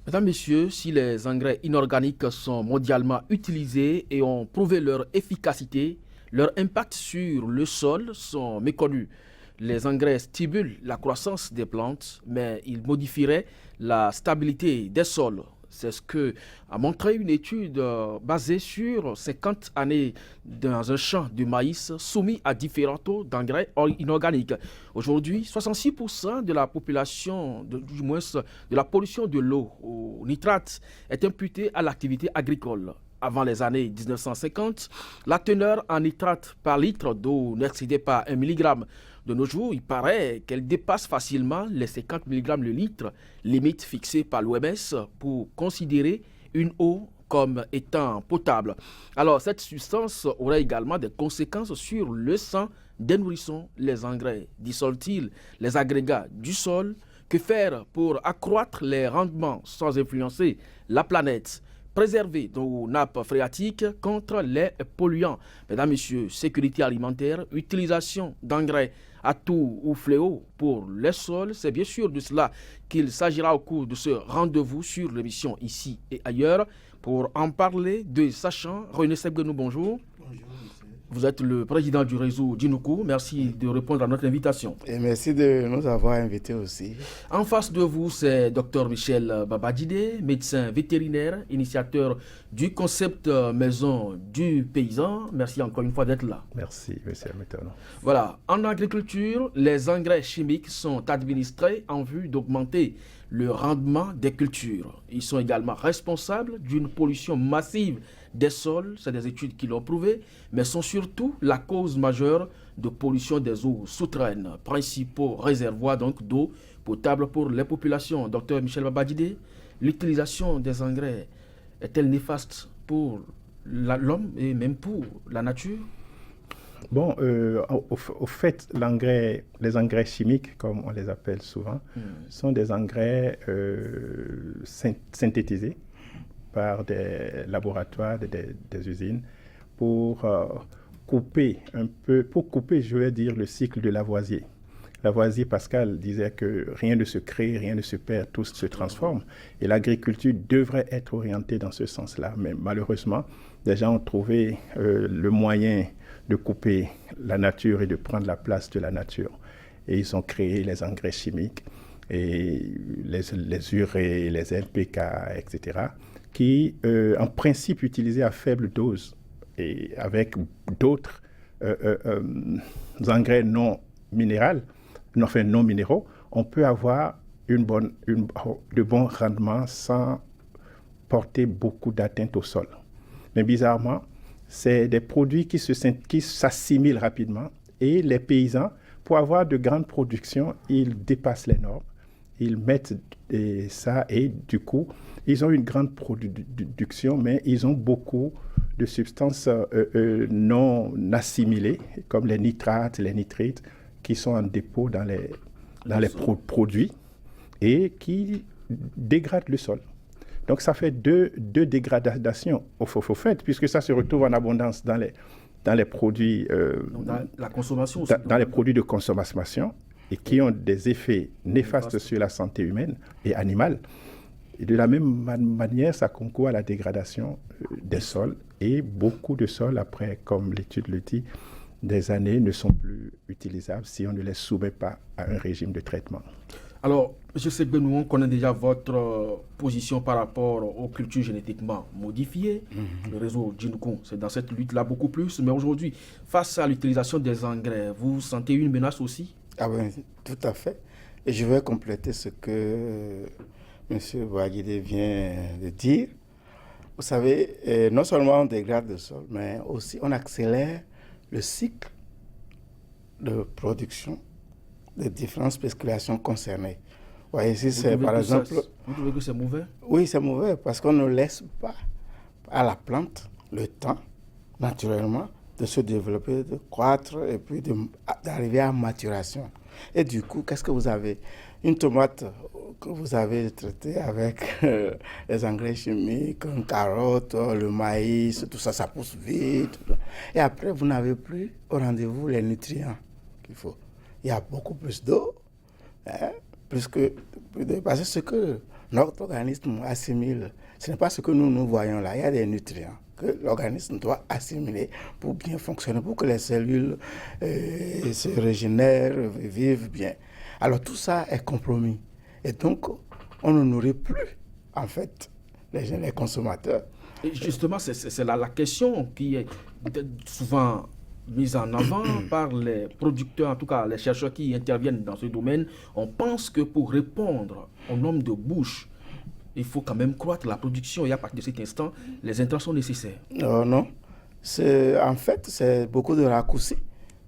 Mesdames, Messieurs, si les engrais inorganiques sont mondialement utilisés et ont prouvé leur efficacité, leur impact sur le sol sont méconnus. Les engrais stimulent la croissance des plantes, mais ils modifieraient la stabilité des sols. C'est ce que a montré une étude basée sur 50 années dans un champ de maïs soumis à différents taux d'engrais inorganiques. Aujourd'hui, 66% de la population, du moins de la pollution de l'eau au nitrate, est imputée à l'activité agricole. Avant les années 1950, la teneur en nitrate par litre d'eau n'excédait pas 1 mg. De nos jours, il paraît qu'elle dépasse facilement les 50 mg le litre, limite fixée par l'OMS pour considérer une eau comme étant potable. Alors, cette substance aurait également des conséquences sur le sang des nourrissons. Les engrais dissolvent-ils les agrégats du sol? Que faire pour accroître les rendements sans influencer la planète? Préserver nos nappes phréatiques contre les polluants. Mesdames, Messieurs, sécurité alimentaire, utilisation d'engrais atout ou fléau pour les sols, c'est bien sûr de cela qu'il s'agira au cours de ce rendez-vous sur l'émission Ici et ailleurs. Pour en parler de sachant, René Sebgenou, bonjour. Bonjour, monsieur. Vous êtes le président du réseau Djinoukou. Merci de répondre à notre invitation. Et merci de nous avoir invités aussi. En face de vous, c'est Dr Michel Babadjide, médecin vétérinaire, initiateur du concept maison du paysan. Merci encore une fois d'être là. Merci, monsieur Méthano. Voilà, en agriculture, les engrais chimiques sont administrés en vue d'augmenter le rendement des cultures. Ils sont également responsables d'une pollution massive des sols, c'est des études qui l'ont prouvé, mais sont surtout la cause majeure de pollution des eaux souterraines, principaux réservoirs donc d'eau potable pour les populations. Docteur Michel Babadjide, l'utilisation des engrais est-elle néfaste pour l'homme et même pour la nature? Bon, au fait, les engrais chimiques, comme on les appelle souvent, sont des engrais synthétisés par des laboratoires, des usines, pour couper, je vais dire, le cycle de Lavoisier. Lavoisier, Pascal, disait que rien ne se crée, rien ne se perd, tout se transforme. Et l'agriculture devrait être orientée dans ce sens-là. Mais malheureusement, les gens ont trouvé le moyen de couper la nature et de prendre la place de la nature. Et ils ont créé les engrais chimiques, et les urées, les NPK, etc., qui, en principe, utilisés à faible dose et avec d'autres engrais non minéraux, on peut avoir de bons rendements sans porter beaucoup d'atteinte au sol. Mais bizarrement, c'est des produits qui s'assimilent rapidement, et les paysans, pour avoir de grandes productions, ils dépassent les normes, ils mettent ça, et du coup, ils ont une grande production, mais ils ont beaucoup de substances non assimilées, comme les nitrates, les nitrites, qui sont en dépôt dans les produits et qui dégradent le sol. Donc ça fait deux dégradations au fait, puisque ça se retrouve en abondance dans les produits, dans la consommation aussi, dans les produits de consommation, et qui ont des effets néfastes sur la santé humaine et animale. Et de la même manière, ça concourt à la dégradation des sols, et beaucoup de sols, après, comme l'étude le dit, des années ne sont plus utilisables si on ne les soumet pas à un régime de traitement. Alors, M. Sebgenou, on connaît déjà votre position par rapport aux cultures génétiquement modifiées. Le réseau Djinoukou, c'est dans cette lutte-là beaucoup plus. Mais aujourd'hui, face à l'utilisation des engrais, vous sentez une menace aussi? Ah ben, tout à fait. Et je vais compléter ce que M. Babadjide vient de dire. Vous savez, non seulement on dégrade le sol, mais aussi on accélère le cycle de production des différentes spéculations concernées. Vous voyez, ici, c'est par exemple... Vous trouvez que c'est mauvais? Oui, c'est mauvais, parce qu'on ne laisse pas à la plante le temps, naturellement, de se développer, de croître, et puis d'arriver à maturation. Et du coup, qu'est-ce que vous avez? Une tomate que vous avez traitée avec les engrais chimiques, une carotte, le maïs, tout ça, ça pousse vite. Et après, vous n'avez plus au rendez-vous les nutriments qu'il faut. Il y a beaucoup plus d'eau, parce que ce que notre organisme assimile. Ce n'est pas ce que nous voyons là. Il y a des nutriments que l'organisme doit assimiler pour bien fonctionner, pour que les cellules se régénèrent, vivent bien. Alors tout ça est compromis. Et donc, on ne nourrit plus, en fait, les consommateurs. Et justement, c'est la question qui est souvent mise en avant par les producteurs, en tout cas les chercheurs qui interviennent dans ce domaine. On pense que pour répondre au nombre de bouches, il faut quand même croître la production. Et à partir de cet instant, les intrants sont nécessaires. Non. En fait, c'est beaucoup de raccourcis.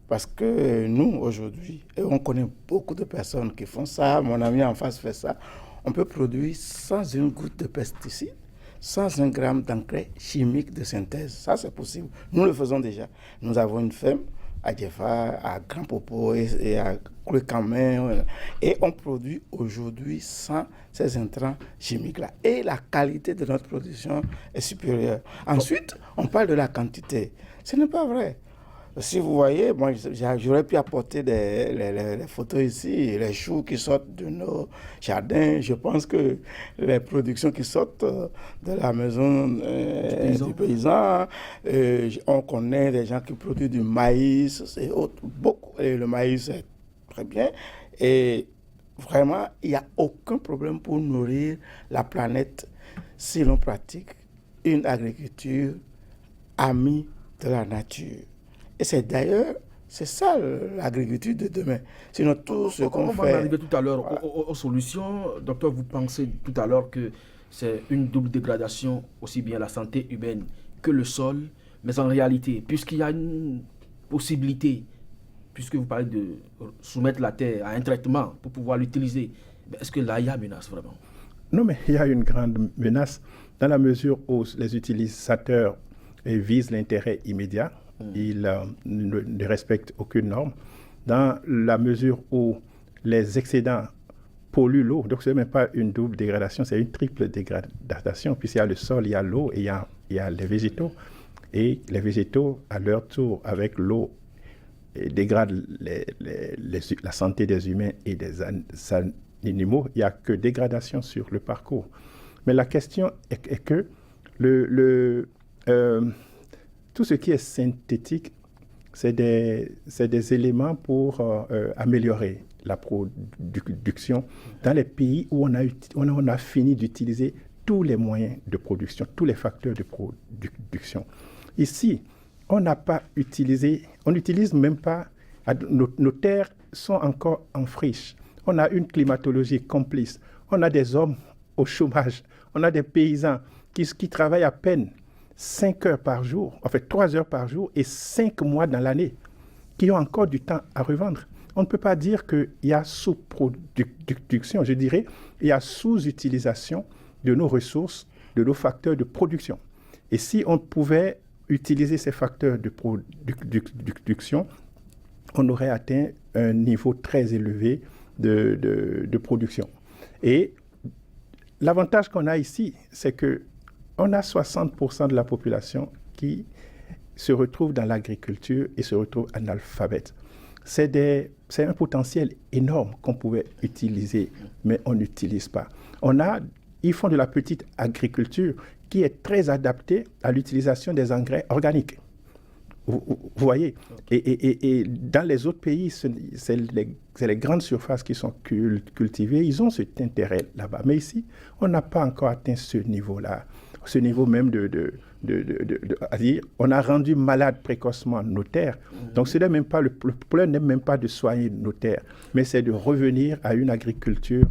Parce que nous, aujourd'hui, et on connaît beaucoup de personnes qui font ça, mon ami en face fait ça, on peut produire sans une goutte de pesticides, sans un gramme d'engrais chimique de synthèse. Ça, c'est possible. Nous le faisons déjà. Nous avons une ferme à Djefa, à Grand Popo et à Koulekamé. Et on produit aujourd'hui sans ces intrants chimiques-là. Et la qualité de notre production est supérieure. Ensuite, on parle de la quantité. Ce n'est pas vrai. Si vous voyez, moi, j'aurais pu apporter les photos ici, les choux qui sortent de nos jardins. Je pense que les productions qui sortent de la maison du paysan, on connaît des gens qui produisent du maïs, c'est beaucoup. Et le maïs, c'est très bien. Et vraiment, il n'y a aucun problème pour nourrir la planète si l'on pratique une agriculture amie de la nature. Et c'est ça l'agriculture de demain. Sinon, tout ce qu'on fait... On va arriver tout à l'heure aux solutions. Docteur, vous pensez tout à l'heure que c'est une double dégradation, aussi bien la santé humaine que le sol. Mais en réalité, puisqu'il y a une possibilité, puisque vous parlez de soumettre la terre à un traitement pour pouvoir l'utiliser, est-ce que l'AIA menace vraiment? Non, mais il y a une grande menace dans la mesure où les utilisateurs visent l'intérêt immédiat. Ils ne respectent aucune norme. Dans la mesure où les excédents polluent l'eau, donc ce n'est même pas une double dégradation, c'est une triple dégradation, puisqu'il y a le sol, il y a l'eau et il y a les végétaux. Et les végétaux, à leur tour, avec l'eau, dégradent la santé des humains et des animaux. Il n'y a que dégradation sur le parcours. Mais la question est que tout ce qui est synthétique, c'est des éléments pour améliorer la production dans les pays où on a fini d'utiliser tous les moyens de production, tous les facteurs de production. Ici, on n'a pas utilisé, on n'utilise même pas, nos terres sont encore en friche. On a une climatologie complice. On a des hommes au chômage. On a des paysans qui travaillent à peine 5 heures par jour, en fait 3 heures par jour et 5 mois dans l'année, qui ont encore du temps à revendre. On ne peut pas dire qu'il y a sous-production, je dirais, il y a sous-utilisation de nos ressources, de nos facteurs de production. Et si on pouvait utiliser ces facteurs de production, on aurait atteint un niveau très élevé de production. Et l'avantage qu'on a ici, c'est que on a 60% de la population qui se retrouve dans l'agriculture et se retrouve analphabète. C'est un potentiel énorme qu'on pouvait utiliser, mais on n'utilise pas. Ils font de la petite agriculture qui est très adaptée à l'utilisation des engrais organiques. Vous voyez, et dans les autres pays, c'est les grandes surfaces qui sont cultivées, ils ont cet intérêt là-bas. Mais ici, on n'a pas encore atteint ce niveau-là. Ce niveau même à dire, on a rendu malades précocement nos terres. Donc, ce n'est même pas le problème n'est même pas de soigner nos terres, mais c'est de revenir à une agriculture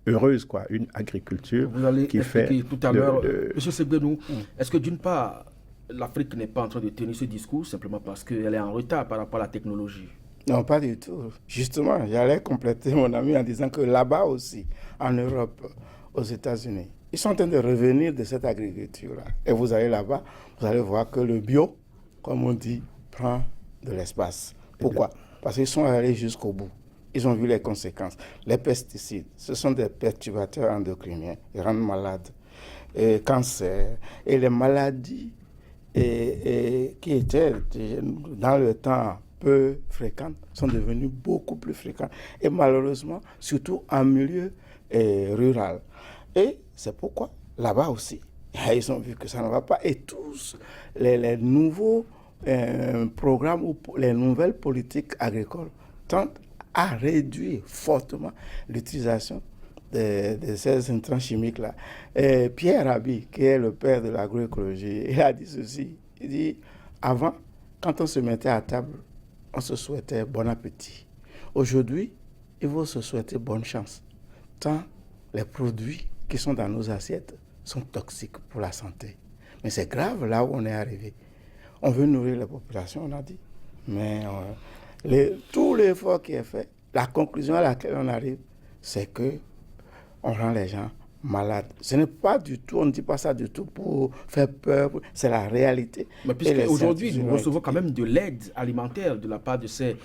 heureuse, quoi, une agriculture Vous allez qui fait tout à l'heure, M. Segbenou, est-ce que d'une part, l'Afrique n'est pas en train de tenir ce discours simplement parce qu'elle est en retard par rapport à la technologie? Non, pas du tout. Justement, j'allais compléter mon ami en disant que là-bas aussi, en Europe, aux États-Unis, ils sont en train de revenir de cette agriculture-là. Et vous allez là-bas, vous allez voir que le bio, comme on dit, prend de l'espace. Pourquoi? Parce qu'ils sont allés jusqu'au bout. Ils ont vu les conséquences. Les pesticides, ce sont des perturbateurs endocriniens. Ils rendent malades. Et cancer. Et les maladies qui étaient dans le temps peu fréquentes sont devenues beaucoup plus fréquentes. Et malheureusement, surtout en milieu rurales. Et c'est pourquoi, là-bas aussi, ils ont vu que ça ne va pas. Et tous les nouveaux programmes ou les nouvelles politiques agricoles tendent à réduire fortement l'utilisation de ces intrants chimiques-là. Et Pierre Rabhi, qui est le père de l'agroécologie, il a dit ceci. Il dit, avant, quand on se mettait à table, on se souhaitait bon appétit. Aujourd'hui, il faut se souhaiter bonne chance, tant les produits qui sont dans nos assiettes sont toxiques pour la santé. Mais c'est grave là où on est arrivé. On veut nourrir la population, on a dit. Mais tout l'effort qui est fait, la conclusion à laquelle on arrive, c'est que on rend les gens malades. Ce n'est pas du tout, on ne dit pas ça du tout pour faire peur, c'est la réalité. Mais puisque aujourd'hui, nous recevons quand même de l'aide alimentaire de la part de ces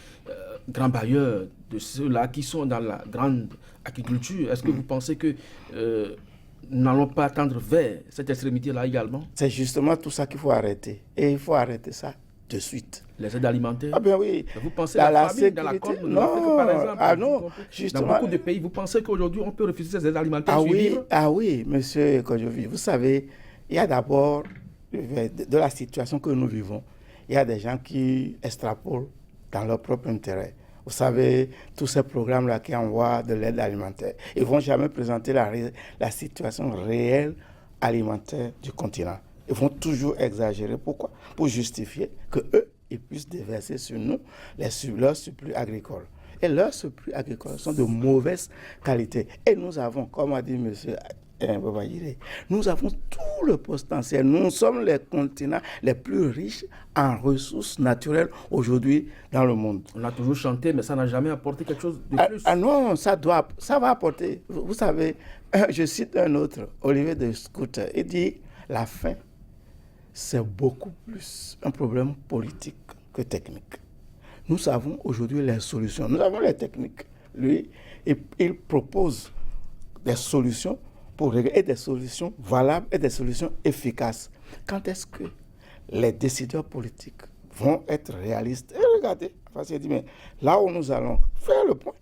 grands bailleurs, de ceux-là qui sont dans la grande agriculture. Est-ce que vous pensez que nous n'allons pas tendre vers cette extrémité-là également? C'est justement tout ça qu'il faut arrêter. Et il faut arrêter ça de suite. Les aides alimentaires? Ah bien oui. Vous pensez à la famine dans la Corne de l'Afrique, par exemple? Ah non, justement. Dans beaucoup de pays, vous pensez qu'aujourd'hui, on peut refuser ces aides alimentaires? Ah oui, monsieur Kodjovi. Vous savez, il y a d'abord, de la situation que nous vivons, il y a des gens qui extrapolent dans leur propre intérêt. Vous savez, tous ces programmes-là qui envoient de l'aide alimentaire, ils ne vont jamais présenter la situation réelle alimentaire du continent. Ils vont toujours exagérer. Pourquoi? Pour justifier qu'eux, ils puissent déverser sur nous leurs surplus agricoles. Et leurs surplus agricoles sont de mauvaise qualité. Et nous avons, comme a dit M. Babajire, nous avons tout le potentiel. Nous sommes les continents les plus riches en ressources naturelles aujourd'hui dans le monde. On a toujours chanté, mais ça n'a jamais apporté quelque chose de plus. Ah non, ça va apporter. Vous savez, je cite un autre, Olivier de Scout, il dit la faim, c'est beaucoup plus un problème politique que technique. Nous avons aujourd'hui les solutions, nous avons les techniques. Lui, il propose des solutions pour régler, et des solutions valables et des solutions efficaces. Quand est-ce que les décideurs politiques vont être réalistes? Et regardez, parce qu'il dit, mais là où nous allons faire le point,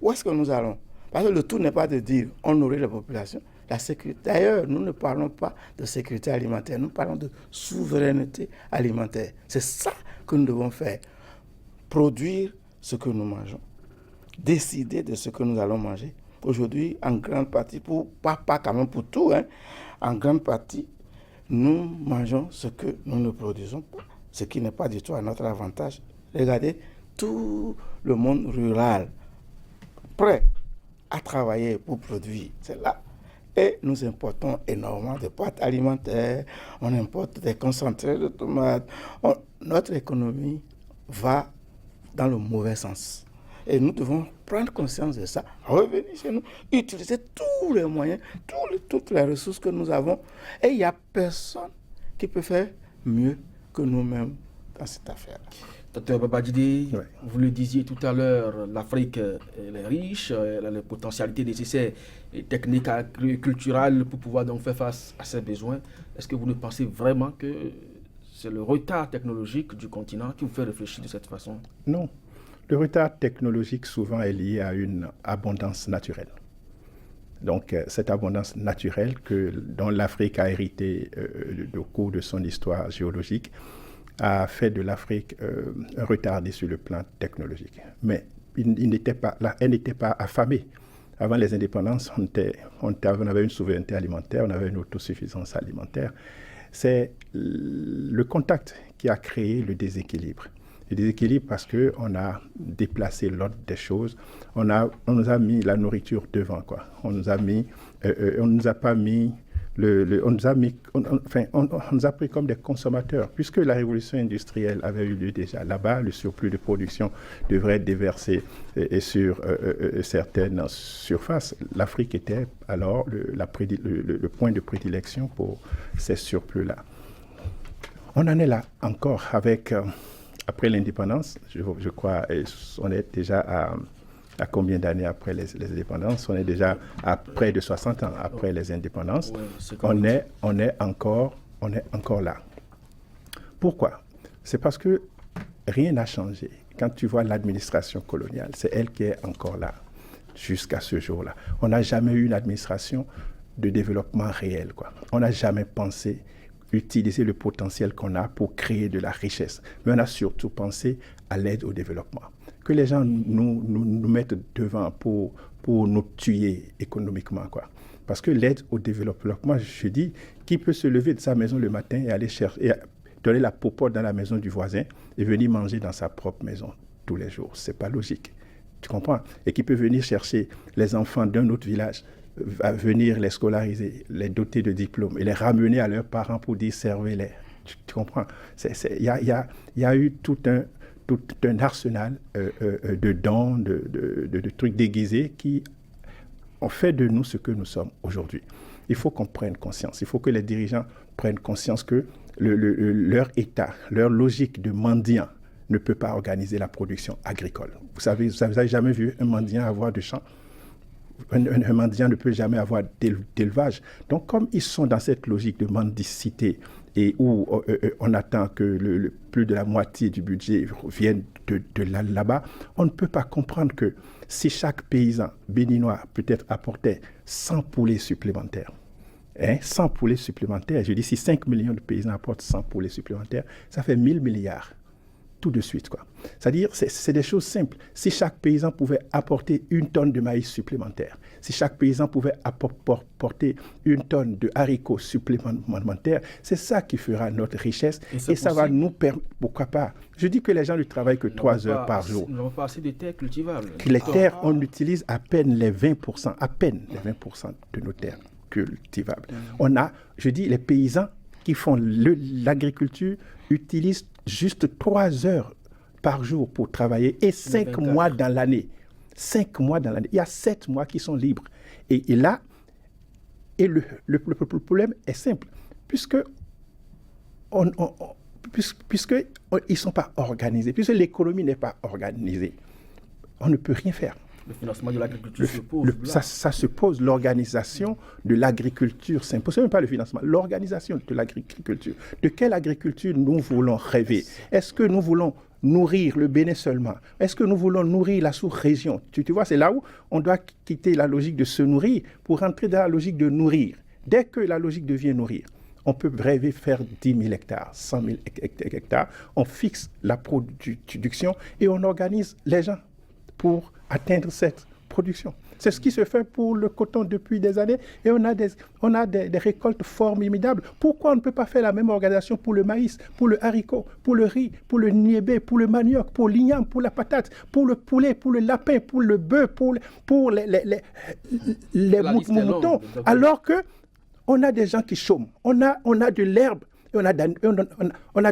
où est-ce que nous allons? Parce que le tout n'est pas de dire on nourrit la population. La sécurité. D'ailleurs, nous ne parlons pas de sécurité alimentaire, nous parlons de souveraineté alimentaire. C'est ça que nous devons faire. Produire ce que nous mangeons. Décider de ce que nous allons manger. Aujourd'hui, en grande partie, pas quand même pour tout, en grande partie, nous mangeons ce que nous ne produisons pas, ce qui n'est pas du tout à notre avantage. Regardez, tout le monde rural, prêt à travailler pour produire, c'est là. Et nous importons énormément de pâtes alimentaires, on importe des concentrés de tomates. Notre économie va dans le mauvais sens. Et nous devons prendre conscience de ça, revenir chez nous, utiliser tous les moyens, toutes les ressources que nous avons. Et il n'y a personne qui peut faire mieux que nous-mêmes dans cette affaire. Dr Babajide, oui. Vous le disiez tout à l'heure, l'Afrique est riche, elle a les potentialités nécessaires et techniques culturelles pour pouvoir donc faire face à ses besoins. Est-ce que vous ne pensez vraiment que c'est le retard technologique du continent qui vous fait réfléchir de cette façon? Non. Le retard technologique souvent est lié à une abondance naturelle. Donc cette abondance naturelle dont l'Afrique a hérité au cours de son histoire géologique a fait de l'Afrique retardée sur le plan technologique. Mais elle n'était pas affamée. Avant les indépendances, on avait une souveraineté alimentaire, on avait une autosuffisance alimentaire. C'est le contact qui a créé le déséquilibre. Le déséquilibre parce qu'on a déplacé l'ordre des choses. On nous a mis la nourriture devant, quoi. On nous a pris comme des consommateurs. Puisque la révolution industrielle avait eu lieu déjà là-bas, le surplus de production devrait être déversé sur certaines surfaces. L'Afrique était alors le point de prédilection pour ces surplus-là. On en est là encore avec... Après l'indépendance, je crois, on est déjà à combien d'années après les indépendances? On est déjà à près de 60 ans après les indépendances. Ouais, on est encore là. Pourquoi? C'est parce que rien n'a changé. Quand tu vois l'administration coloniale, c'est elle qui est encore là. jusqu'à ce jour-là. On n'a jamais eu une administration de développement réel, quoi. On n'a jamais pensé utiliser le potentiel qu'on a pour créer de la richesse. Mais on a surtout pensé à l'aide au développement. Que les gens nous mettent devant pour nous tuer économiquement, quoi. Parce que l'aide au développement, je dis, qui peut se lever de sa maison le matin et aller chercher, et donner la popote dans la maison du voisin et venir manger dans sa propre maison tous les jours? C'est pas logique. Tu comprends? Et qui peut venir chercher les enfants d'un autre village, venir les scolariser, les doter de diplômes et les ramener à leurs parents pour dire servez-les. Tu comprends? Il y a eu tout un arsenal de dons, de trucs déguisés qui ont fait de nous ce que nous sommes aujourd'hui. Il faut qu'on prenne conscience. Il faut que les dirigeants prennent conscience que leur état, leur logique de mendiant ne peut pas organiser la production agricole. Vous n'avez jamais vu un mendiant avoir de champ? Un mendiant ne peut jamais avoir d'élevage. Donc, comme ils sont dans cette logique de mendicité et où on attend que plus de la moitié du budget vienne de là-bas, on ne peut pas comprendre que si chaque paysan béninois peut-être apportait 100 poulets supplémentaires, 100 poulets supplémentaires, je dis si 5 millions de paysans apportent 100 poulets supplémentaires, ça fait 1000 milliards. Tout de suite, quoi. C'est-à-dire, c'est des choses simples. Si chaque paysan pouvait apporter 1 tonne de maïs supplémentaire, si chaque paysan pouvait apporter 1 tonne de haricots supplémentaires, c'est ça qui fera notre richesse et ça va nous permettre, pourquoi pas. Je dis que les gens ne travaillent que 3 heures par jour. Nous n'avons pas assez de terres cultivables. Les terres, on utilise à peine les 20%, les 20% de nos terres cultivables. On a, je dis, les paysans qui font l'agriculture utilisent juste 3 heures par jour pour travailler et 5 mois dans l'année. 5 mois dans l'année. Il y a 7 mois qui sont libres. Et là, le problème est simple. Puisque ils ne sont pas organisés, puisque l'économie n'est pas organisée, on ne peut rien faire. Le financement de l'agriculture se pose. Ça se pose. L'organisation de l'agriculture s'impose. Ce n'est même pas le financement, l'organisation de l'agriculture. De quelle agriculture nous voulons rêver? Est-ce que nous voulons nourrir le Bénin seulement? Est-ce que nous voulons nourrir la sous-région? Tu vois, c'est là où on doit quitter la logique de se nourrir pour rentrer dans la logique de nourrir. Dès que la logique devient nourrir, on peut rêver faire 10 000 hectares, 100 000 hectares. On fixe la production et on organise les gens pour atteindre cette production. C'est ce qui se fait pour le coton depuis des années et on a des récoltes formidables. Pourquoi on ne peut pas faire la même organisation pour le maïs, pour le haricot, pour le riz, pour le niébé, pour le manioc, pour l'igname, pour la patate, pour le poulet, pour le lapin, pour le bœuf, pour les moutons, alors que on a des gens qui chôment. On a de l'herbe et on a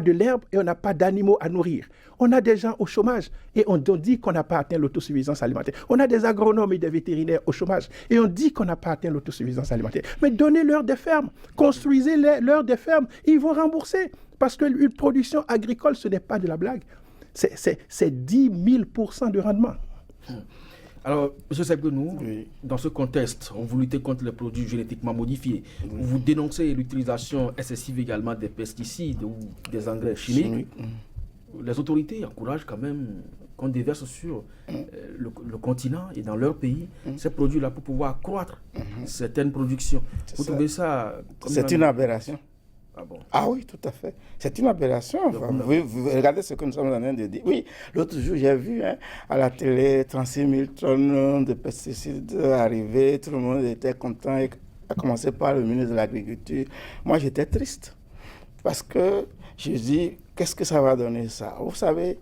de l'herbe et on n'a pas d'animaux à nourrir. On a des gens au chômage et on dit qu'on n'a pas atteint l'autosuffisance alimentaire. On a des agronomes et des vétérinaires au chômage et on dit qu'on n'a pas atteint l'autosuffisance alimentaire. Mais donnez-leur des fermes, construisez-leur des fermes, ils vont rembourser. Parce qu'une production agricole, ce n'est pas de la blague. C'est 10 000% de rendement. Alors, M. Sebgenou, dans ce contexte, on veut lutter contre les produits génétiquement modifiés. Vous dénoncez l'utilisation excessive également des pesticides ou des engrais chimiques. Les autorités encouragent quand même qu'on déverse sur le continent et dans leur pays ces produits-là pour pouvoir accroître certaines productions. Vous trouvez ça comme c'est une aberration. Ah bon? Ah oui, tout à fait. C'est une aberration. Enfin, vous regardez ce que nous sommes en train de dire. Oui, l'autre jour, j'ai vu à la télé 36 000 tonnes de pesticides arriver. Tout le monde était content, à commencer par le ministre de l'Agriculture. Moi, j'étais triste parce que je dis, qu'est-ce que ça va donner ça? Vous savez,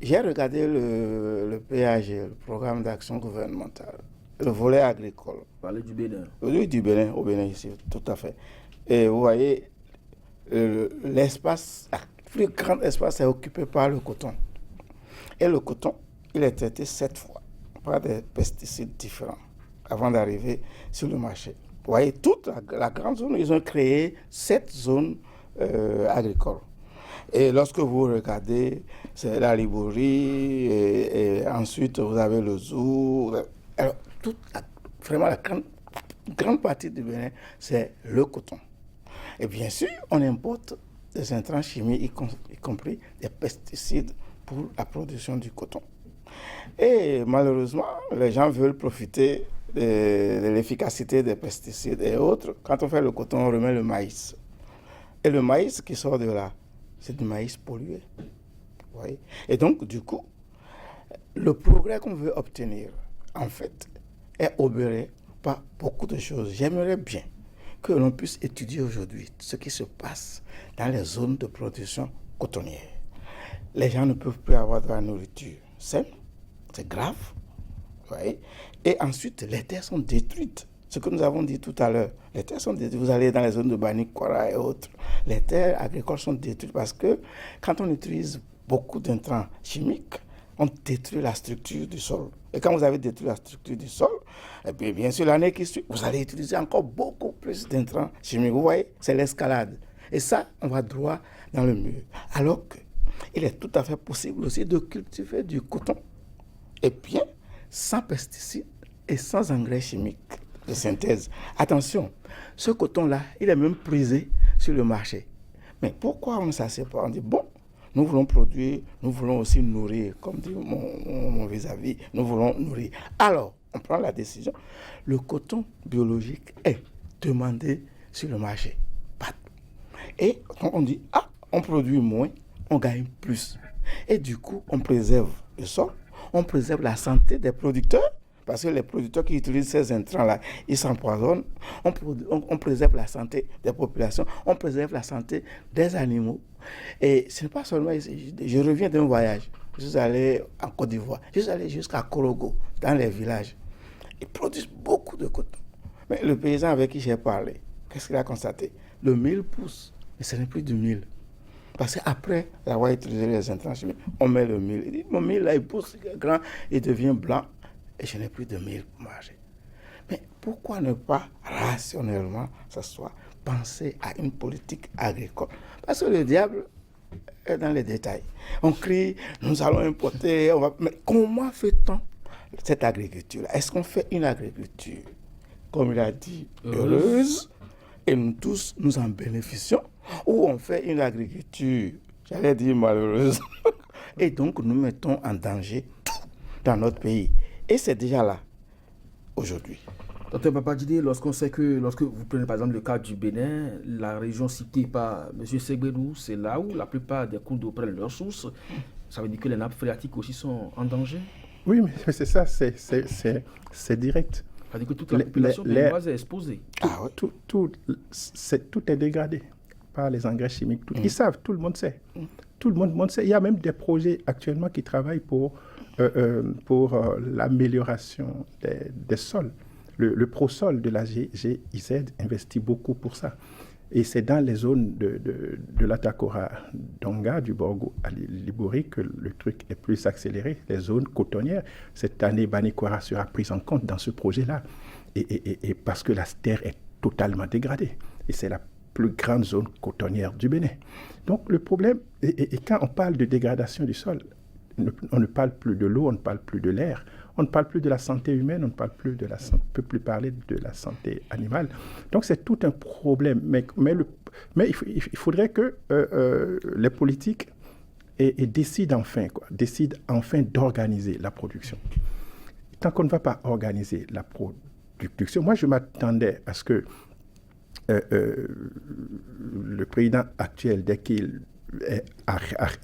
j'ai regardé le PAG, le programme d'action gouvernementale, le volet agricole. Vous parlez du Bénin? Oui, du Bénin, au Bénin ici, tout à fait. Et vous voyez, l'espace, le plus grand espace est occupé par le coton. Et le coton, il est traité 7 fois par des pesticides différents avant d'arriver sur le marché. Vous voyez, toute la grande zone, ils ont créé 7 zones agricoles. Et lorsque vous regardez, c'est la Libourie, et ensuite vous avez le Zou. Alors, vraiment la grande partie du Bénin, c'est le coton. Et bien sûr, on importe des intrants chimiques, y compris des pesticides pour la production du coton. Et malheureusement, les gens veulent profiter de l'efficacité des pesticides et autres. Quand on fait le coton, on remet le maïs. Et le maïs qui sort de là, c'est du maïs pollué. Vous voyez? Et donc, du coup, le progrès qu'on veut obtenir, en fait, est obéré par beaucoup de choses. J'aimerais bien que l'on puisse étudier aujourd'hui ce qui se passe dans les zones de production cotonnière. Les gens ne peuvent plus avoir de la nourriture saine, c'est grave. Vous voyez? Et ensuite, les terres sont détruites. Ce que nous avons dit tout à l'heure, les terres sont détruites. Vous allez dans les zones de Banikwara et autres, les terres agricoles sont détruites parce que quand on utilise beaucoup d'intrants chimiques, on détruit la structure du sol. Et quand vous avez détruit la structure du sol, et puis bien sûr, l'année qui suit, vous allez utiliser encore beaucoup plus d'intrants chimiques. Vous voyez, c'est l'escalade. Et ça, on va droit dans le mur. Alors qu'il est tout à fait possible aussi de cultiver du coton, et bien, sans pesticides et sans engrais chimiques de synthèse. Attention, ce coton-là, il est même prisé sur le marché. Mais pourquoi on ne s'assied pas? On dit, bon, nous voulons produire, nous voulons aussi nourrir, comme dit mon vis-à-vis, nous voulons nourrir. Alors, on prend la décision. Le coton biologique est demandé sur le marché. Et on dit, on produit moins, on gagne plus. Et du coup, on préserve le sol, on préserve la santé des producteurs, parce que les producteurs qui utilisent ces intrants-là, ils s'empoisonnent. On préserve la santé des populations, on préserve la santé des animaux. Et ce n'est pas seulement ici. Je reviens d'un voyage. Je suis allé en Côte d'Ivoire. Je suis allé jusqu'à Korogo, dans les villages. Ils produisent beaucoup de coton. Mais le paysan avec qui j'ai parlé, qu'est-ce qu'il a constaté? Le mil pousse, mais ce n'est plus du mil. Parce qu'après avoir utilisé les intrants chimiques, on met le mil. Il dit, mon mil là, il pousse, il est grand, il devient blanc, et je n'ai plus de mil pour manger. Mais pourquoi ne pas rationnellement s'asseoir, penser à une politique agricole? Parce que le diable est dans les détails. On crie, nous allons importer, mais comment fait-on cette agriculture-là? Est-ce qu'on fait une agriculture, comme il a dit, heureuse, et nous tous, nous en bénéficions, ou on fait une agriculture, j'allais dire malheureuse, et donc nous mettons en danger tout dans notre pays. Et c'est déjà là, aujourd'hui. Docteur Babadjide, lorsqu'on sait que, lorsque vous prenez par exemple le cas du Bénin, la région citée par M. Segbedou, c'est là où la plupart des cours d'eau prennent leur source. Ça veut dire que les nappes phréatiques aussi sont en danger? Oui, mais c'est ça, c'est direct. Ça veut dire que toute la population béninoise est exposée. Tout est dégradé par les engrais chimiques. Ils savent, tout le monde sait. Tout le monde sait. Il y a même des projets actuellement qui travaillent pour l'amélioration des sols. Le ProSol de la GIZ investit beaucoup pour ça. Et c'est dans les zones de l'Atakora Donga, du Borgo à Libori, que le truc est plus accéléré. Les zones cotonnières, cette année, Banikwara sera prise en compte dans ce projet-là. Et parce que la terre est totalement dégradée. Et c'est la plus grande zone cotonnière du Bénin. Donc le problème, et quand on parle de dégradation du sol, on ne parle plus de l'eau, on ne parle plus de l'air, on ne parle plus de la santé humaine, on ne parle plus peut plus parler de la santé animale. Donc c'est tout un problème. Mais il faudrait que les politiques décident enfin d'organiser la production. Tant qu'on ne va pas organiser la production, moi je m'attendais à ce que le président actuel, dès qu'il est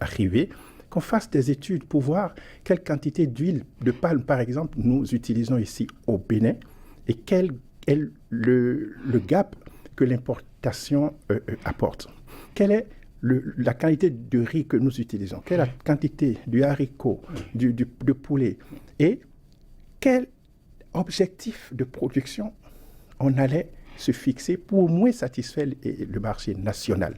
arrivé, qu'on fasse des études pour voir quelle quantité d'huile de palme, par exemple, nous utilisons ici au Bénin et quel est le gap que l'importation apporte. Quelle est la quantité de riz que nous utilisons? Quelle est la quantité du haricot, de poulet? Et quel objectif de production on allait se fixer pour au moins satisfaire le marché national?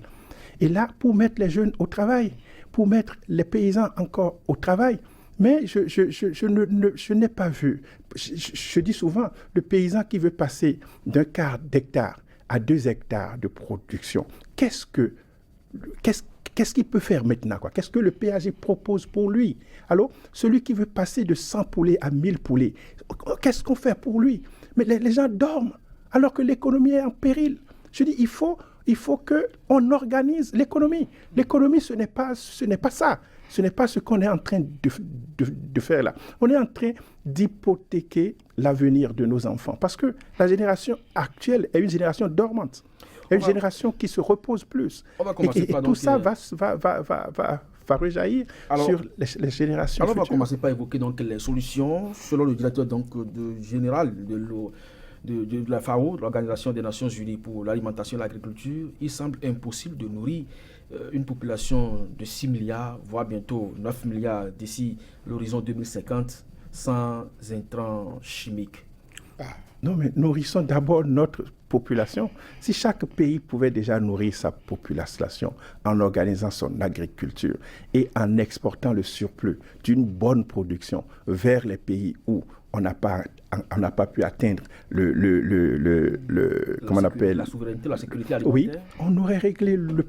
Et là, pour mettre les jeunes au travail, pour mettre les paysans encore au travail. Mais je n'ai pas vu, je dis souvent, le paysan qui veut passer d'un quart d'hectare à 2 hectares de production, qu'est-ce qu'il peut faire maintenant, quoi? Qu'est-ce que le PAG propose pour lui? Alors, celui qui veut passer de 100 poulets à 1000 poulets, qu'est-ce qu'on fait pour lui? Mais les gens dorment, alors que l'économie est en péril. Je dis, il faut qu'on organise l'économie. L'économie, ce n'est pas ça. Ce n'est pas ce qu'on est en train de faire là. On est en train d'hypothéquer l'avenir de nos enfants parce que la génération actuelle est une génération dormante, est une génération qui se repose plus. Et tout ça va rejaillir sur les générations futures. On va commencer par évoquer donc les solutions. Selon le directeur général de la FAO, de l'Organisation des Nations Unies pour l'alimentation et l'agriculture, il semble impossible de nourrir une population de 6 milliards, voire bientôt 9 milliards d'ici l'horizon 2050 sans intrants chimiques. Non, mais nourrissons d'abord notre population. Si chaque pays pouvait déjà nourrir sa population en organisant son agriculture et en exportant le surplus d'une bonne production vers les pays où on n'a pas pu atteindre la souveraineté, la sécurité alimentaire. Oui, on aurait réglé le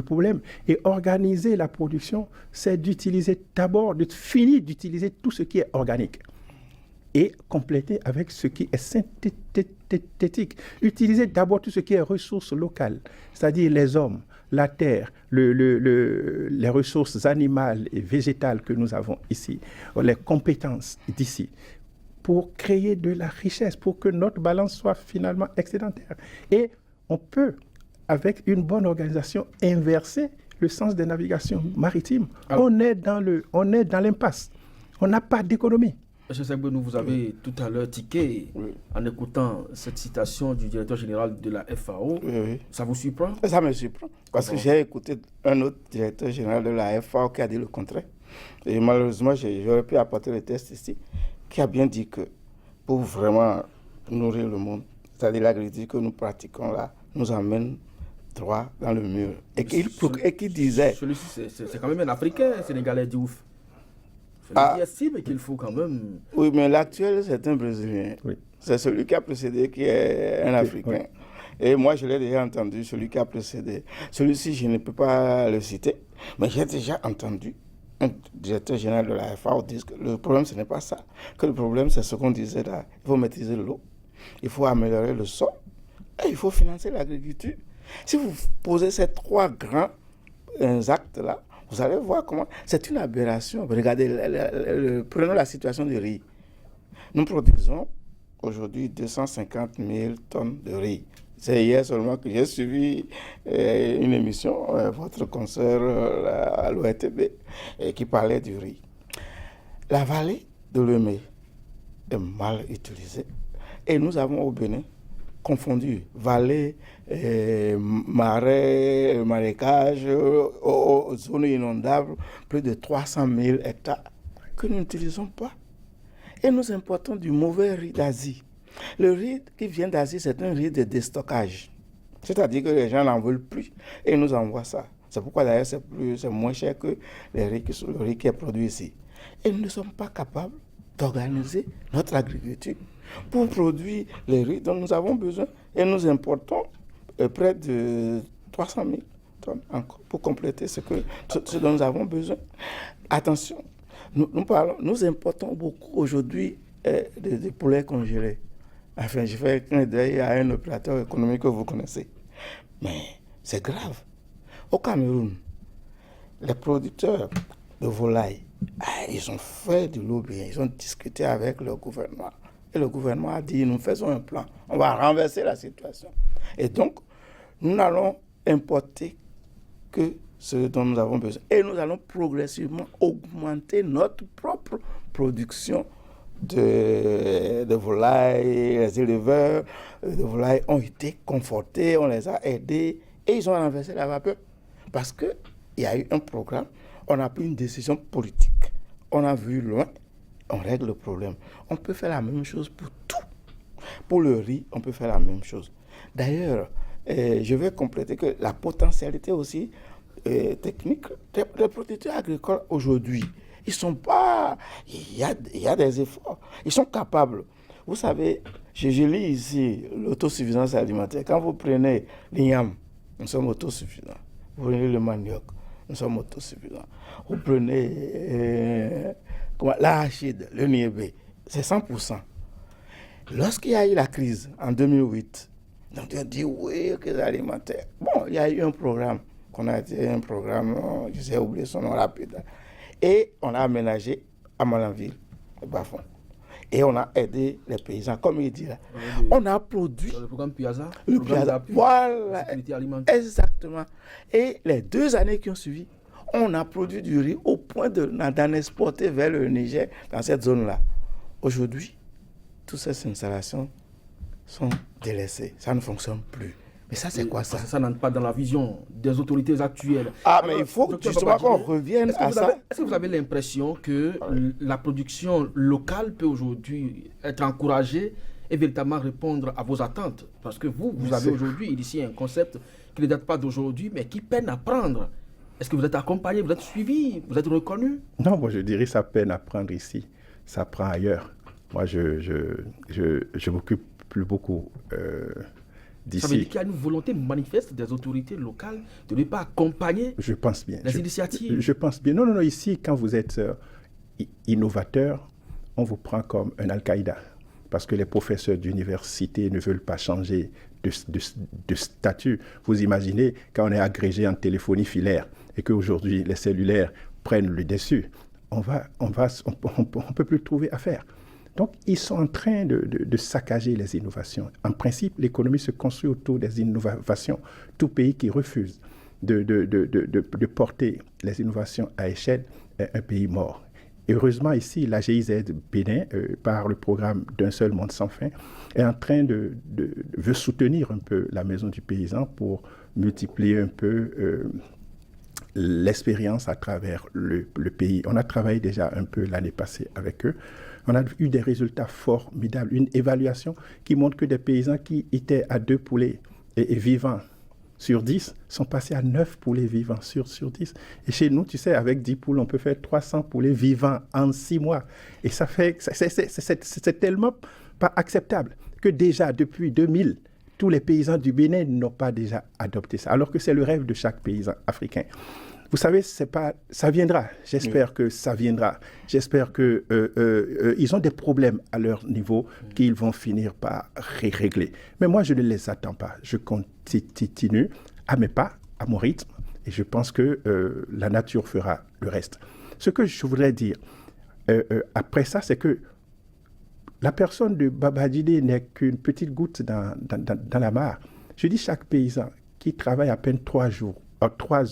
problème. Et organiser la production, c'est d'utiliser d'abord, de finir d'utiliser tout ce qui est organique et compléter avec ce qui est synthétique. Utiliser d'abord tout ce qui est ressources locales, c'est-à-dire les hommes, la terre, les ressources animales et végétales que nous avons ici, les compétences d'ici, pour créer de la richesse, pour que notre balance soit finalement excédentaire. Et on peut, avec une bonne organisation, inverser le sens des navigations maritimes. Alors, on est dans l'impasse. On n'a pas d'économie. M. Segbounou, vous avez tout à l'heure tiqué en écoutant cette citation du directeur général de la FAO. Oui. Ça vous surprend? Ça me surprend. Parce que j'ai écouté un autre directeur général de la FAO qui a dit le contraire. Et malheureusement, j'aurais pu apporter le test ici, qui a bien dit que pour vraiment nourrir le monde, c'est-à-dire l'agriculture que nous pratiquons là, nous emmène droit dans le mur. Et qui disait... Celui-ci, c'est quand même un Africain, Sénégalais Diouf. Il estime qu'il faut quand même... Oui, mais l'actuel, c'est un Brésilien. Oui. C'est celui qui a précédé qui est un Africain. Oui. Et moi, je l'ai déjà entendu, celui qui a précédé. Celui-ci, je ne peux pas le citer, mais j'ai déjà entendu un directeur général de la FAO dire que le problème, ce n'est pas ça. Que le problème, c'est ce qu'on disait là. Il faut maîtriser l'eau, il faut améliorer le sol, et il faut financer l'agriculture. Si vous posez ces trois grands actes-là, vous allez voir comment... C'est une aberration. Regardez, prenons la situation du riz. Nous produisons aujourd'hui 250 000 tonnes de riz. C'est hier seulement que j'ai suivi une émission, votre consoeur à l'ORTB, qui parlait du riz. La vallée de l'Emé est mal utilisée. Et nous avons au Bénin confondu vallée, marais, marécages, zones inondables, plus de 300 000 hectares que nous n'utilisons pas. Et nous importons du mauvais riz d'Asie. Le riz qui vient d'Asie, c'est un riz de déstockage. C'est-à-dire que les gens n'en veulent plus et ils nous envoient ça. C'est pourquoi d'ailleurs c'est moins cher que le riz qui est produit ici. Et nous ne sommes pas capables d'organiser notre agriculture pour produire les riz dont nous avons besoin. Et nous importons près de 300 000 tonnes encore pour compléter ce dont nous avons besoin. Attention, nous importons beaucoup aujourd'hui de poulets congelés. Enfin, je fais un clin d'œil à un opérateur économique que vous connaissez. Mais c'est grave. Au Cameroun, les producteurs de volailles, ils ont fait du lobbying, ils ont discuté avec le gouvernement. Et le gouvernement a dit, nous faisons un plan, on va renverser la situation. Et donc, nous n'allons importer que ce dont nous avons besoin. Et nous allons progressivement augmenter notre propre production de volailles. Les éleveurs de volailles ont été confortés, on les a aidés et ils ont renversé la vapeur. Parce qu'il y a eu un programme, on a pris une décision politique, on a vu loin, on règle le problème. On peut faire la même chose pour tout. Pour le riz, on peut faire la même chose. D'ailleurs, je vais compléter que la potentialité aussi technique des producteurs agricoles aujourd'hui, ils sont pas... Il y a des efforts. Ils sont capables. Vous savez, je lis ici l'autosuffisance alimentaire. Quand vous prenez l'igname, nous sommes autosuffisants. Vous prenez le manioc, nous sommes autosuffisants. Vous prenez l'arachide, le niébé, c'est 100%. Lorsqu'il y a eu la crise en 2008, donc on a dit oui, crise alimentaire. Bon, il y a eu un programme, j'ai oublié son nom rapide. Et on a aménagé à Malanville, au Bas-Fond. Et on a aidé les paysans, comme il dit là. On a produit. Le programme Piazza. Le Piazza. Voilà. Exactement. Et les 2 années qui ont suivi, on a produit du riz au point d'en exporter vers le Niger, dans cette zone-là. Aujourd'hui, toutes ces installations sont délaissées. Ça ne fonctionne plus. Mais ça, c'est quoi ça? Ça n'entre pas dans la vision des autorités actuelles. Mais il faut justement qu'on revienne à ça. Est-ce que vous avez l'impression que la production locale peut aujourd'hui être encouragée et véritablement répondre à vos attentes? Parce que vous avez aujourd'hui ici un concept qui ne date pas d'aujourd'hui, mais qui peine à prendre. Est-ce que vous êtes accompagné, vous êtes suivi, vous êtes reconnu? Non, moi je dirais que ça peine à prendre ici. Ça prend ailleurs. Moi, je m'occupe plus beaucoup d'ici. Ça veut dire qu'il y a une volonté manifeste des autorités locales de ne pas accompagner je pense bien. les initiatives. Je pense bien. Non, ici, quand vous êtes innovateur, on vous prend comme un Al-Qaïda. Parce que les professeurs d'université ne veulent pas changer de statut. Vous imaginez, quand on est agrégé en téléphonie filaire et qu'aujourd'hui, les cellulaires prennent le dessus, on ne peut plus trouver affaire. Donc, ils sont en train de saccager les innovations. En principe, l'économie se construit autour des innovations. Tout pays qui refuse de porter les innovations à échelle est un pays mort. Et heureusement, ici, la GIZ Bénin, par le programme D'un seul monde sans fin, est en train veut soutenir un peu la Maison du Paysan pour multiplier un peu l'expérience à travers le pays. On a travaillé déjà un peu l'année passée avec eux. On a eu des résultats formidables, une évaluation qui montre que des paysans qui étaient à 2 poulets et vivants sur 10 sont passés à 9 poulets vivants sur 10. Et chez nous, tu sais, avec 10 poules, on peut faire 300 poulets vivants en 6 mois. Et ça fait, c'est tellement pas acceptable que déjà depuis 2000, tous les paysans du Bénin n'ont pas déjà adopté ça, alors que c'est le rêve de chaque paysan africain. Vous savez, ça viendra. J'espère que ça viendra. J'espère qu'ils ont des problèmes à leur niveau qu'ils vont finir par régler. Mais moi, je ne les attends pas. Je continue à mes pas, à mon rythme, et je pense que la nature fera le reste. Ce que je voudrais dire après ça, c'est que la personne de Babadide n'est qu'une petite goutte dans la mare. Je dis chaque paysan qui travaille à peine 3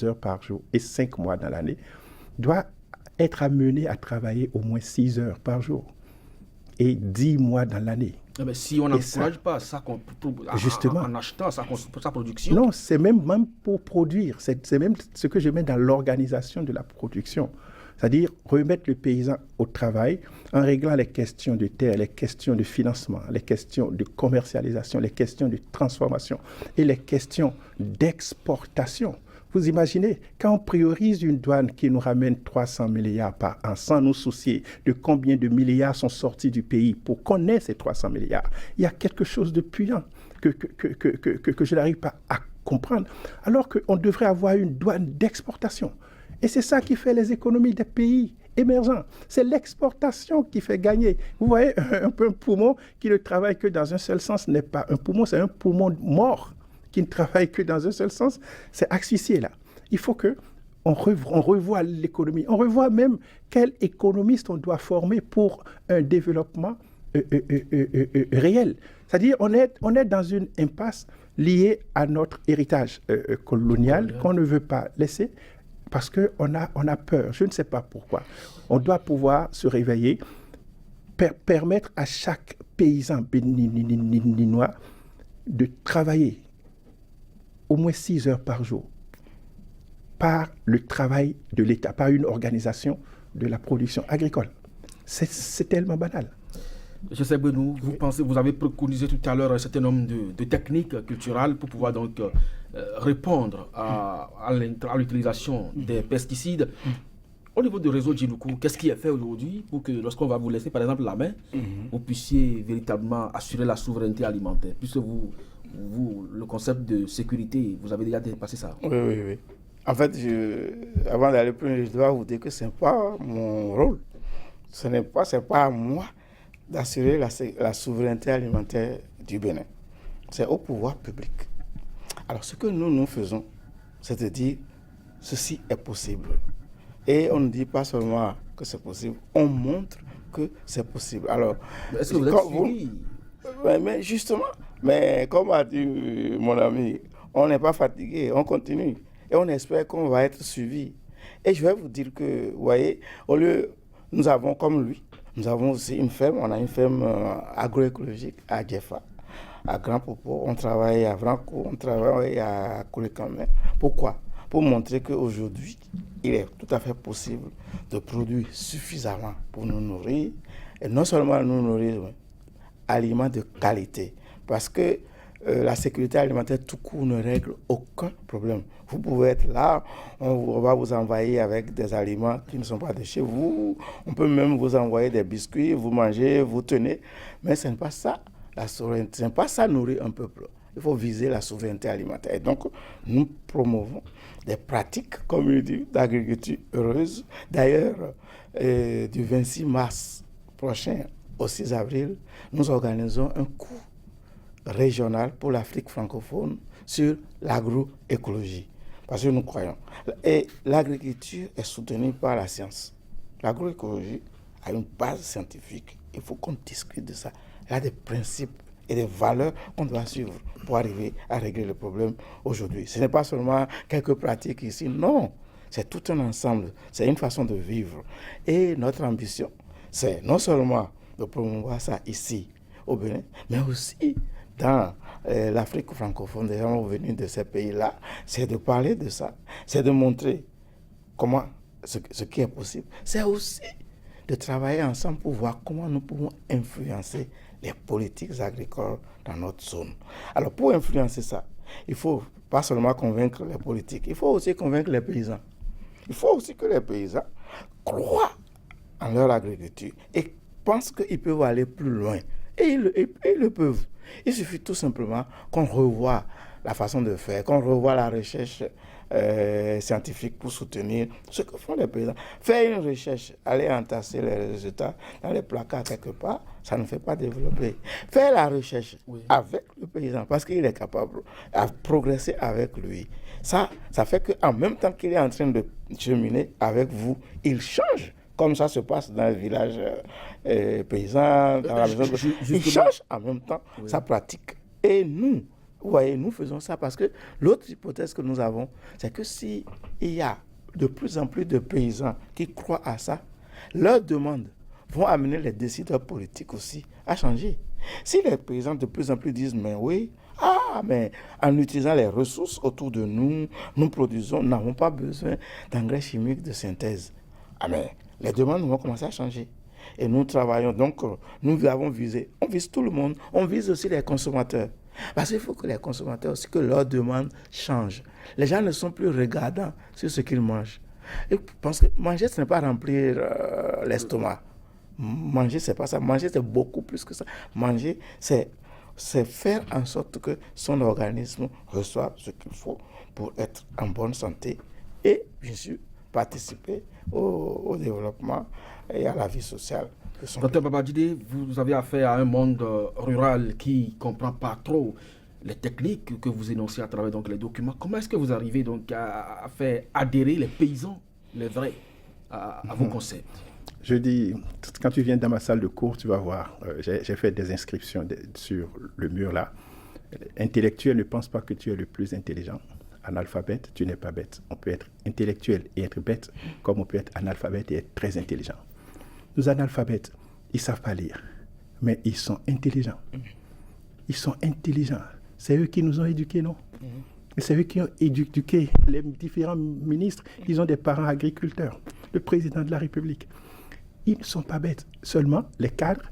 heures par jour et 5 mois dans l'année, doit être amené à travailler au moins 6 heures par jour et 10 mois dans l'année. Mais si on n'encourage pas ça justement, en achetant sa production... Non, c'est même pour produire. C'est même ce que je mets dans l'organisation de la production. C'est-à-dire remettre le paysan au travail en réglant les questions de terre, les questions de financement, les questions de commercialisation, les questions de transformation et les questions d'exportation. Vous imaginez, quand on priorise une douane qui nous ramène 300 milliards par an, sans nous soucier de combien de milliards sont sortis du pays pour qu'on ait ces 300 milliards, il y a quelque chose de puissant que je n'arrive pas à comprendre, alors qu'on devrait avoir une douane d'exportation. Et c'est ça qui fait les économies des pays émergents. C'est l'exportation qui fait gagner. Vous voyez, un poumon qui ne travaille que dans un seul sens n'est pas un poumon, c'est un poumon mort qui ne travaille que dans un seul sens. C'est asphyxié là. Il faut qu'on revoie l'économie. On revoit même quel économiste on doit former pour un développement réel. C'est-à-dire on est dans une impasse liée à notre héritage colonial qu'on ne veut pas laisser. Parce qu'on a peur, je ne sais pas pourquoi. On doit pouvoir se réveiller, permettre à chaque paysan béninois de travailler au moins 6 heures par jour par le travail de l'État, par une organisation de la production agricole. C'est tellement banal. M. Sebouenou, vous avez préconisé tout à l'heure un certain nombre de techniques culturelles pour pouvoir donc répondre à l'utilisation des pesticides. Au niveau du réseau Djinoukou, qu'est-ce qui est fait aujourd'hui pour que lorsqu'on va vous laisser par exemple la main, vous puissiez véritablement assurer la souveraineté alimentaire, puisque vous, le concept de sécurité, vous avez déjà dépassé ça. Oui. En fait, avant d'aller plus loin, je dois vous dire que ce n'est pas mon rôle. Ce n'est pas à moi d'assurer la souveraineté alimentaire du Bénin. C'est au pouvoir public. Alors, ce que nous faisons, c'est de dire, ceci est possible. Et on ne dit pas seulement que c'est possible, on montre que c'est possible. Alors, est-ce que vous êtes suivi? Mais justement, mais comme a dit mon ami, on n'est pas fatigué, on continue. Et on espère qu'on va être suivi. Et je vais vous dire que, vous voyez, au lieu, nous avons comme lui, nous avons aussi une ferme, on a une ferme agroécologique à Djefa, à Grand Popo, on travaille à Vranco, on travaille à Koulikamé. Pourquoi? Pour montrer qu'aujourd'hui, il est tout à fait possible de produire suffisamment pour nous nourrir, et non seulement nous nourrir, mais aliments de qualité. Parce que la sécurité alimentaire tout court ne règle aucun problème. Vous pouvez être là, on va vous envoyer avec des aliments qui ne sont pas de chez vous, on peut même vous envoyer des biscuits, vous mangez, vous tenez, mais ce n'est pas ça la souveraineté, ce n'est pas ça nourrir un peuple. Il faut viser la souveraineté alimentaire. Et donc, nous promouvons des pratiques, comme il dit, d'agriculture heureuse. D'ailleurs, du 26 mars prochain au 6 avril, nous organisons un cours régional pour l'Afrique francophone sur l'agroécologie. Parce que nous croyons. Et l'agriculture est soutenue par la science. L'agroécologie a une base scientifique. Il faut qu'on discute de ça. Il y a des principes et des valeurs qu'on doit suivre pour arriver à régler le problème aujourd'hui. Ce n'est pas seulement quelques pratiques ici, non. C'est tout un ensemble. C'est une façon de vivre. Et notre ambition, c'est non seulement de promouvoir ça ici, au Bénin, mais aussi dans l'Afrique francophone, des gens venus de ces pays-là, c'est de parler de ça, c'est de montrer comment ce qui est possible. C'est aussi de travailler ensemble pour voir comment nous pouvons influencer les politiques agricoles dans notre zone. Alors pour influencer ça, il faut pas seulement convaincre les politiques, il faut aussi convaincre les paysans. Il faut aussi que les paysans croient en leur agriculture et pensent qu'ils peuvent aller plus loin. Et ils le peuvent. Il suffit tout simplement qu'on revoie la façon de faire, qu'on revoie la recherche scientifique pour soutenir ce que font les paysans. Faire une recherche, aller entasser les résultats dans les placards quelque part, ça ne fait pas développer. Faire la recherche avec le paysan, parce qu'il est capable de progresser avec lui. Ça fait qu'en même temps qu'il est en train de cheminer avec vous, il change. Comme ça se passe dans les villages paysans, dans la maison. Il change en même temps sa pratique. Et nous, vous voyez, nous faisons ça parce que l'autre hypothèse que nous avons, c'est que s'il y a de plus en plus de paysans qui croient à ça, leurs demandes vont amener les décideurs politiques aussi à changer. Si les paysans de plus en plus disent, mais oui, mais en utilisant les ressources autour de nous, nous produisons, nous n'avons pas besoin d'engrais chimiques de synthèse. Mais les demandes vont commencer à changer. Et nous travaillons, donc nous avons visé, on vise tout le monde, on vise aussi les consommateurs. Parce qu'il faut que les consommateurs aussi, que leurs demandes changent. Les gens ne sont plus regardants sur ce qu'ils mangent. Et parce que manger, ce n'est pas remplir l'estomac. Manger, c'est pas ça. Manger, c'est beaucoup plus que ça. Manger, c'est faire en sorte que son organisme reçoive ce qu'il faut pour être en bonne santé et, bien sûr, participer au développement et à la vie sociale. Dr Babadjide, vous avez affaire à un monde rural qui ne comprend pas trop les techniques que vous énoncez à travers donc, les documents. Comment est-ce que vous arrivez donc à faire adhérer les paysans, les vrais, à vos concepts? Je dis, quand tu viens dans ma salle de cours, tu vas voir, j'ai fait des inscriptions sur le mur là. Intellectuel ne pense pas que tu es le plus intelligent. Analphabète, tu n'es pas bête. On peut être intellectuel et être bête, comme on peut être analphabète et être très intelligent. Nos analphabètes, ils ne savent pas lire, mais ils sont intelligents. Ils sont intelligents. C'est eux qui nous ont éduqués, non? Et c'est eux qui ont éduqué les différents ministres. Ils ont des parents agriculteurs. Le président de la République. Ils ne sont pas bêtes. Seulement, les cadres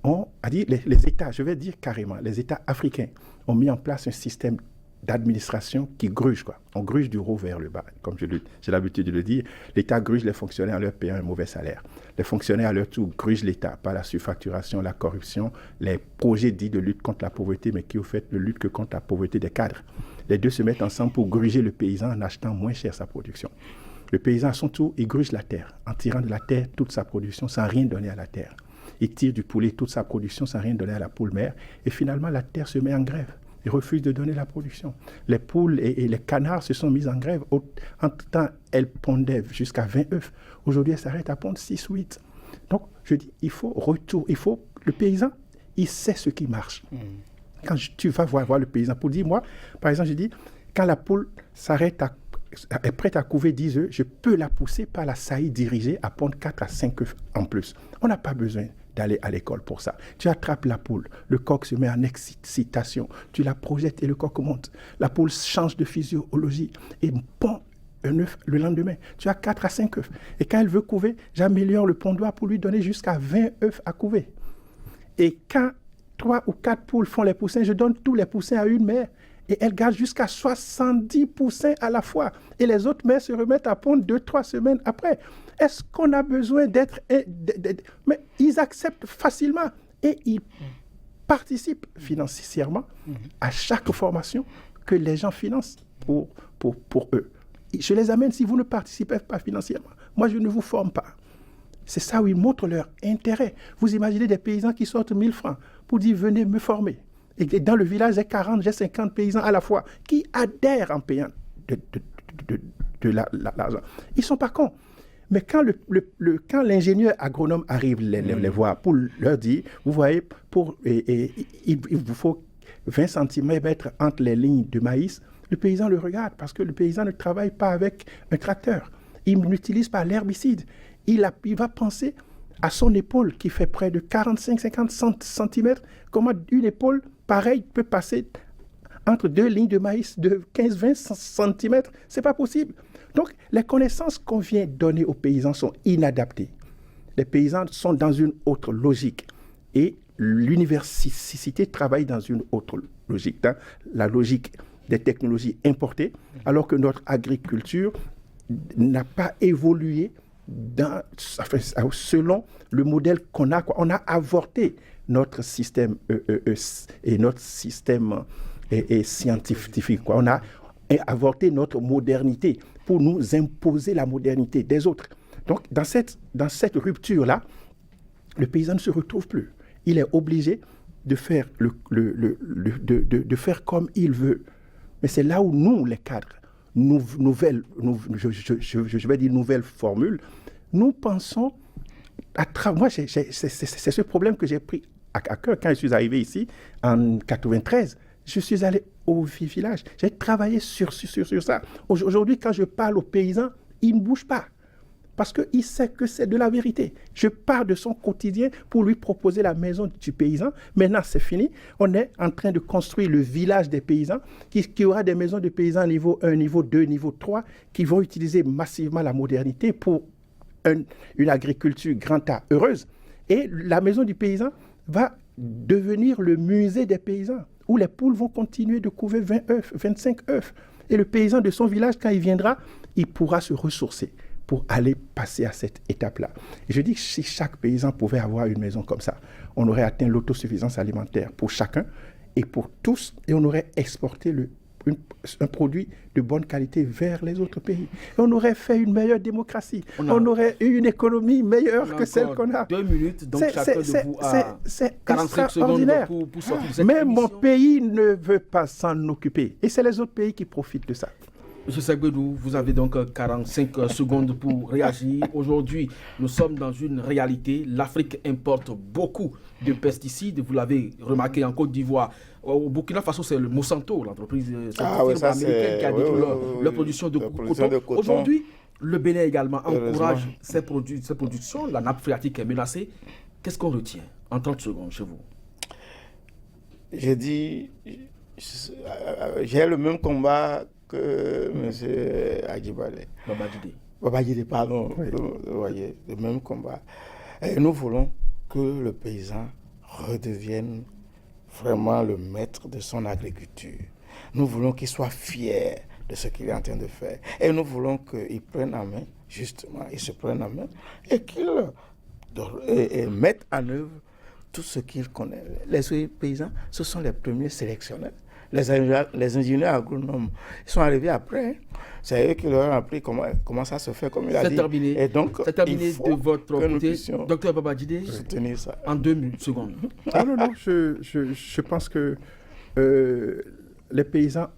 ont, les États, je vais dire carrément, les États africains ont mis en place un système d'administration qui gruge, quoi. On gruge du haut vers le bas, comme j'ai l'habitude de le dire. L'État gruge les fonctionnaires en leur payant un mauvais salaire. Les fonctionnaires à leur tour grugent l'État par la surfacturation, la corruption, les projets dits de lutte contre la pauvreté, mais qui au fait ne luttent que contre la pauvreté des cadres. Les deux se mettent ensemble pour gruger le paysan en achetant moins cher sa production. Le paysan à son tour, il gruge la terre, en tirant de la terre toute sa production sans rien donner à la terre. Il tire du poulet toute sa production sans rien donner à la poule mère, et finalement la terre se met en grève. Ils refusent de donner la production. Les poules et les canards se sont mis en grève. Entre-temps, elles pondaient jusqu'à 20 œufs. Aujourd'hui, elles s'arrêtent à pondre 6 ou 8. Donc, je dis, le paysan, il sait ce qui marche. Quand tu vas voir le paysan, pour dire, moi, par exemple, je dis, quand la poule est prête à couver 10 œufs, je peux la pousser par la saillie dirigée à pondre 4 à 5 œufs en plus. On n'a pas besoin d'aller à l'école pour ça. Tu attrapes la poule, le coq se met en excitation, tu la projettes et le coq monte. La poule change de physiologie et pond un œuf le lendemain. Tu as 4 à 5 œufs. Et quand elle veut couver, j'améliore le pondoir pour lui donner jusqu'à 20 œufs à couver. Et quand 3 ou 4 poules font les poussins, je donne tous les poussins à une mère. Et elle garde jusqu'à 70 poussins à la fois. Et les autres mères se remettent à pondre 2-3 semaines après. Est-ce qu'on a besoin d'être... Mais ils acceptent facilement. Et ils participent financièrement à chaque formation que les gens financent pour eux. Je les amène, si vous ne participez pas financièrement, moi je ne vous forme pas. C'est ça où ils montrent leur intérêt. Vous imaginez des paysans qui sortent 1000 francs pour dire venez me former. Et dans le village, j'ai 40, j'ai 50 paysans à la fois qui adhèrent en payant de l'argent. Ils ne sont pas cons. Mais quand l'ingénieur agronome arrive les voir pour leur dire, vous voyez, il vous faut 20 cm entre les lignes de maïs, le paysan le regarde parce que le paysan ne travaille pas avec un tracteur. Il n'utilise pas l'herbicide. Il va penser à son épaule qui fait près de 45-50 cm. Comment une épaule pareille peut passer entre 2 lignes de maïs de 15-20 cm? Ce n'est pas possible. Donc, les connaissances qu'on vient donner aux paysans sont inadaptées. Les paysans sont dans une autre logique. Et l'université travaille dans une autre logique, dans la logique des technologies importées, alors que notre agriculture n'a pas évolué selon le modèle qu'on a. On a avorté notre système et notre système scientifique. On a avorté notre modernité pour nous imposer la modernité des autres. Donc, dans cette rupture-là, le paysan ne se retrouve plus. Il est obligé de faire, de faire comme il veut. Mais c'est là où nous, les cadres, je vais dire nouvelle formule, nous pensons moi, c'est ce problème que j'ai pris à cœur quand je suis arrivé ici en 93. Je suis allé au village, j'ai travaillé sur ça. Aujourd'hui, quand je parle aux paysans, ils ne bougent pas parce qu'il sait que c'est de la vérité. Je pars de son quotidien pour lui proposer la maison du paysan. Maintenant, c'est fini. On est en train de construire le village des paysans qui aura des maisons de paysans niveau 1, niveau 2, niveau 3 qui vont utiliser massivement la modernité pour une agriculture grand A heureuse. Et la maison du paysan va devenir le musée des paysans où les poules vont continuer de couver 20 œufs, 25 œufs. Et le paysan de son village, quand il viendra, il pourra se ressourcer pour aller passer à cette étape-là. Et je dis que si chaque paysan pouvait avoir une maison comme ça, on aurait atteint l'autosuffisance alimentaire pour chacun et pour tous, et on aurait exporté un produit de bonne qualité vers les autres pays. Et on aurait fait une meilleure démocratie. On aurait eu une économie meilleure que celle qu'on a. 2 minutes, donc chacun de vous a 45 secondes pour sortir de cette Même émission. mon pays ne veut pas s'en occuper. Et c'est les autres pays qui profitent de ça. M. Segbedou, vous avez donc 45 secondes pour réagir. Aujourd'hui, nous sommes dans une réalité. L'Afrique importe beaucoup de pesticides. Vous l'avez remarqué en Côte d'Ivoire. Au Burkina Faso, c'est le Monsanto, l'entreprise américaine qui a détruit leur production de coton. Aujourd'hui, le Bénin également encourage ses productions. La nappe phréatique est menacée. Qu'est-ce qu'on retient en 30 secondes chez vous? J'ai dit, j'ai le même combat que M. Adjibale. Babajide, pardon. Oui. Vous voyez, le même combat. Et nous voulons que le paysan redevienne vraiment le maître de son agriculture. Nous voulons qu'il soit fier de ce qu'il est en train de faire. Et nous voulons qu'il prenne en main, justement, il se prenne en main et qu'il mette en œuvre tout ce qu'il connaît. Les paysans, ce sont les premiers sélectionneurs. Les ingénieurs agronomes, ils sont arrivés après. Hein. C'est eux qui leur ont appris comment ça se fait, comme il a dit. Terminé. Et donc, c'est terminé de votre côté. Docteur Babajide, soutenir ça. En 2 secondes. Non, je pense que les paysans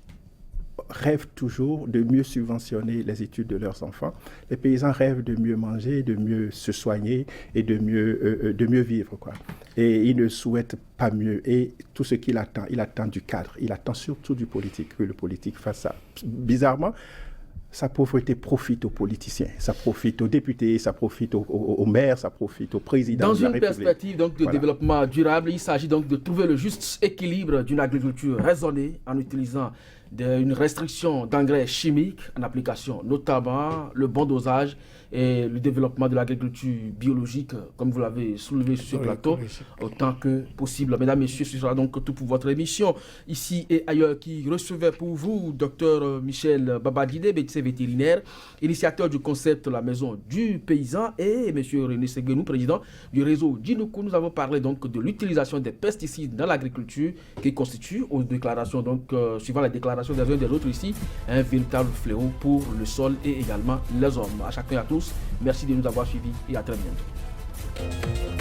rêvent toujours de mieux subventionner les études de leurs enfants. Les paysans rêvent de mieux manger, de mieux se soigner et de mieux vivre, quoi. Et ils ne souhaitent pas mieux. Et tout ce qu'il attend, il attend du cadre. Il attend surtout du politique, que le politique fasse ça. Bizarrement, sa pauvreté profite aux politiciens, ça profite aux députés, ça profite aux maires, ça profite aux présidents de la République. Dans une perspective donc, de développement durable, il s'agit donc de trouver le juste équilibre d'une agriculture raisonnée en utilisant une restriction d'engrais chimiques en application, notamment le bon dosage et le développement de l'agriculture biologique, comme vous l'avez soulevé sur ce plateau, autant que possible. Mesdames, Messieurs, ce sera donc tout pour votre émission, ici et ailleurs, qui recevait pour vous Dr Michel Babadide, médecin vétérinaire, initiateur du concept La Maison du Paysan, et M. René Seguenou, président du réseau Djinoukou. Nous avons parlé donc de l'utilisation des pesticides dans l'agriculture, qui constitue, aux déclarations, donc, suivant les déclarations des uns et des autres ici, un véritable fléau pour le sol et également les hommes. À chacun et à tous, merci de nous avoir suivis et à très bientôt.